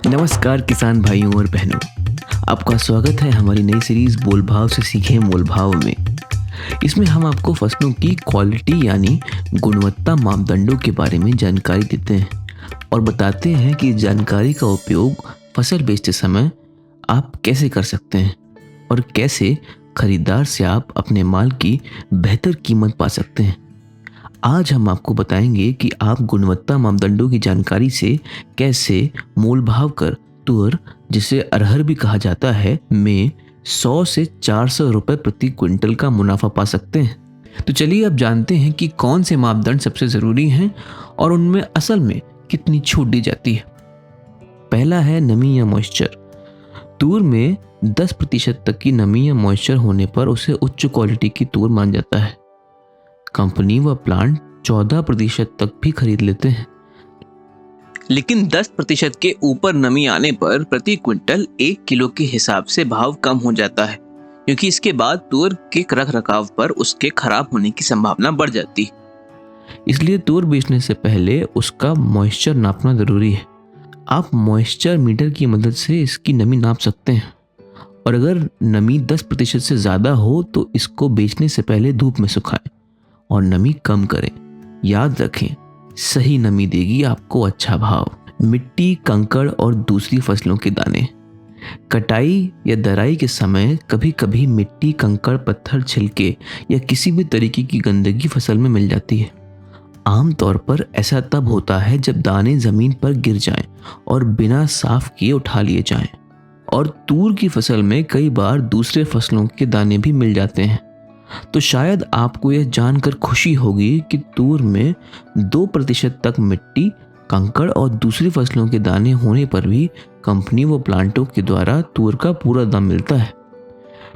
नमस्कार किसान भाइयों और बहनों, आपका स्वागत है हमारी नई सीरीज बोल भाव से सीखें मोल भाव में। इसमें हम आपको फसलों की क्वालिटी यानी गुणवत्ता मापदंडों के बारे में जानकारी देते हैं और बताते हैं कि इस जानकारी का उपयोग फसल बेचते समय आप कैसे कर सकते हैं और कैसे खरीदार से आप अपने माल की बेहतर कीमत पा सकते हैं। आज हम आपको बताएंगे कि आप गुणवत्ता मापदंडों की जानकारी से कैसे मोल भाव कर तुअर, जिसे अरहर भी कहा जाता है, में 100 से 400 रुपए प्रति क्विंटल का मुनाफा पा सकते हैं। तो चलिए अब जानते हैं कि कौन से मापदंड सबसे ज़रूरी हैं और उनमें असल में कितनी छूट दी जाती है। पहला है नमी या मॉइस्चर। तूर में 10% तक की नमी या मॉइस्चर होने पर उसे उच्च क्वालिटी की तूर मान जाता है। कंपनी व प्लांट 14% तक भी खरीद लेते हैं, लेकिन 10% के ऊपर नमी आने पर प्रति क्विंटल 1 किलो के हिसाब से भाव कम हो जाता है, क्योंकि इसके बाद तूर के रख रखाव पर उसके खराब होने की संभावना बढ़ जाती है। इसलिए तूर बेचने से पहले उसका मॉइस्चर नापना जरूरी है। आप मॉइस्चर मीटर की मदद से इसकी नमी नाप सकते हैं और अगर नमी 10% से ज़्यादा हो तो इसको बेचने से पहले धूप में सुखाएं और नमी कम करें। याद रखें, सही नमी देगी आपको अच्छा भाव। मिट्टी, कंकड़ और दूसरी फसलों के दाने। कटाई या दराई के समय कभी कभी मिट्टी, कंकड़, पत्थर, छिलके या किसी भी तरीके की गंदगी फसल में मिल जाती है। आमतौर पर ऐसा तब होता है जब दाने जमीन पर गिर जाएं और बिना साफ किए उठा लिए जाएं। और तूर की फसल में कई बार दूसरे फसलों के दाने भी मिल जाते हैं। तो शायद आपको यह जानकर खुशी होगी कि तूर में 2% तक मिट्टी, कंकड़ और दूसरी फसलों के दाने होने पर भी कंपनी व प्लांटों के द्वारा तूर का पूरा दाम मिलता है।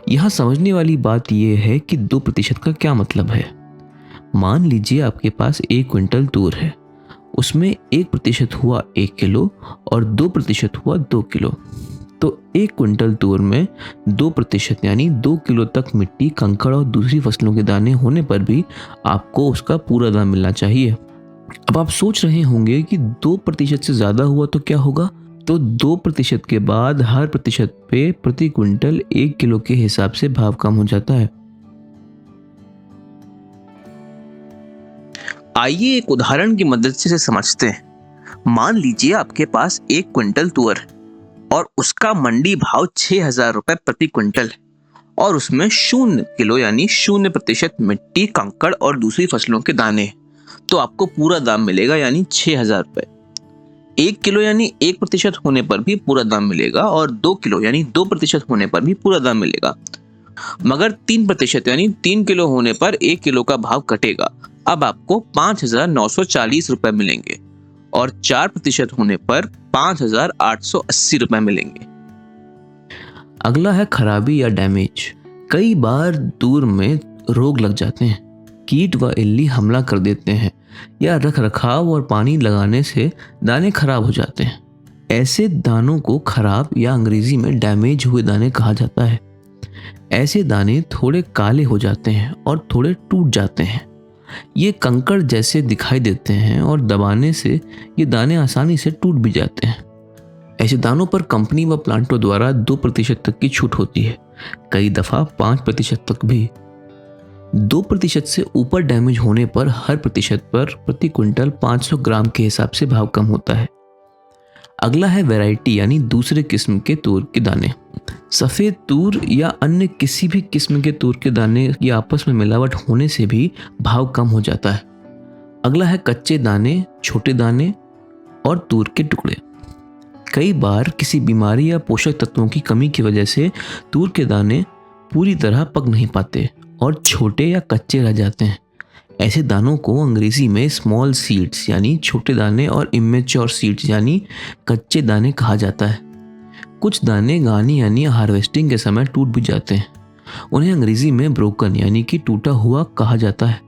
यहाँ समझने वाली बात यह है कि 2% का क्या मतलब है। मान लीजिए आपके पास 1 क्विंटल तूर है, उसमें 1% हुआ 1 किलो और 2% हुआ 2 किलो। तो 1 क्विंटल तूर में 2% यानी 2 किलो तक मिट्टी, कंकड़ और दूसरी फसलों के दाने होने पर भी आपको उसका पूरा दाम मिलना चाहिए। अब आप सोच रहे होंगे कि 2% से ज़्यादा हुआ तो क्या होगा। तो 2% के बाद हर प्रतिशत पे प्रति क्विंटल 1 किलो के हिसाब से भाव कम हो जाता है। आइए एक उदाहरण की मदद से इसे समझते हैं। मान लीजिए आपके पास 1 क्विंटल तूर है और उसका मंडी भाव 6,000 रुपए प्रति क्विंटल है और उसमें 0 किलो यानी 0% मिट्टी, कंकड़ और दूसरी फसलों के दाने हैं। तो आपको पूरा दाम मिलेगा यानी 6,000 रुपए। 1 किलो यानी 1% होने पर भी पूरा दाम मिलेगा और 2 किलो यानी 2% होने पर भी पूरा दाम मिलेगा। मगर 3% यानी 3 किलो होने पर 1 किलो का भाव कटेगा। अब आपको 5,940 रुपए मिलेंगे और 4% होने पर 5,880 रुपए मिलेंगे। अगला है खराबी या डैमेज। कई बार तूर में रोग लग जाते हैं, कीट व इल्ली हमला कर देते हैं या रख रखाव और पानी लगाने से दाने खराब हो जाते हैं। ऐसे दानों को खराब या अंग्रेजी में डैमेज हुए दाने कहा जाता है। ऐसे दाने थोड़े काले हो जाते हैं और थोड़े टूट जाते हैं। ये कंकड़ जैसे दिखाई देते हैं और दबाने से ये दाने आसानी से टूट भी जाते हैं। ऐसे दानों पर कंपनी व प्लांटों द्वारा 2% तक की छूट होती है, कई दफा 5% तक भी। 2% से ऊपर डैमेज होने पर हर प्रतिशत पर प्रति क्विंटल 500 ग्राम के हिसाब से भाव कम होता है। अगला है वैरायटी यानी दूसरे किस्म के तूर के दाने। सफ़ेद तूर या अन्य किसी भी किस्म के तूर के दाने की आपस में मिलावट होने से भी भाव कम हो जाता है। अगला है कच्चे दाने, छोटे दाने और तूर के टुकड़े। कई बार किसी बीमारी या पोषक तत्वों की कमी की वजह से तूर के दाने पूरी तरह पक नहीं पाते और छोटे या कच्चे रह जाते हैं। ऐसे दानों को अंग्रेजी में स्मॉल सीड्स यानी छोटे दाने और इमेच्योर सीड्स यानी कच्चे दाने कहा जाता है। कुछ दाने गानी यानी हार्वेस्टिंग के समय टूट भी जाते हैं। उन्हें अंग्रेजी में ब्रोकन यानी कि टूटा हुआ कहा जाता है।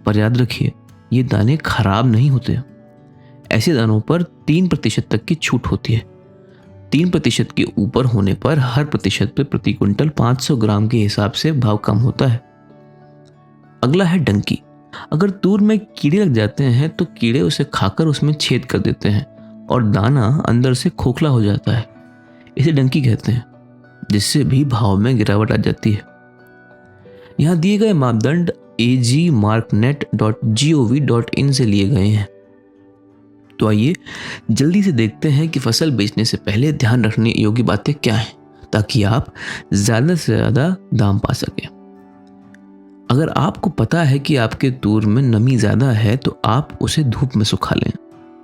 पर याद रखिए, ये दाने खराब नहीं होते। ऐसे दानों पर 3% तक की छूट होती है। 3% के ऊपर होने पर हर प्रतिशत पे प्रति क्विंटल 500 ग्राम के हिसाब से भाव कम होता है। अगला है डंकी। अगर तूर में कीड़े लग जाते हैं तो कीड़े उसे खाकर उसमें छेद कर देते हैं और दाना अंदर से खोखला हो जाता है। इसे डंकी कहते हैं, जिससे भी भाव में गिरावट आ जाती है। यहाँ दिए गए मापदंड agmarknet.gov.in से लिए गए हैं। तो आइए जल्दी से देखते हैं कि फसल बेचने से पहले ध्यान रखने योग्य बातें क्या हैं, ताकि आप ज़्यादा से ज़्यादा दाम पा सकें। अगर आपको पता है कि आपके तूर में नमी ज़्यादा है तो आप उसे धूप में सुखा लें।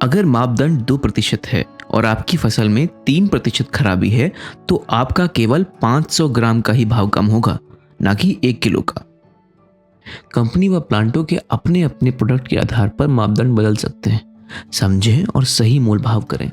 अगर मापदंड 2% है और आपकी फसल में 3% खराबी है तो आपका केवल 500 ग्राम का ही भाव कम होगा, ना कि 1 किलो का। कंपनी व प्लांटों के अपने अपने प्रोडक्ट के आधार पर मापदंड बदल सकते हैं। समझें और सही मोल भाव करें।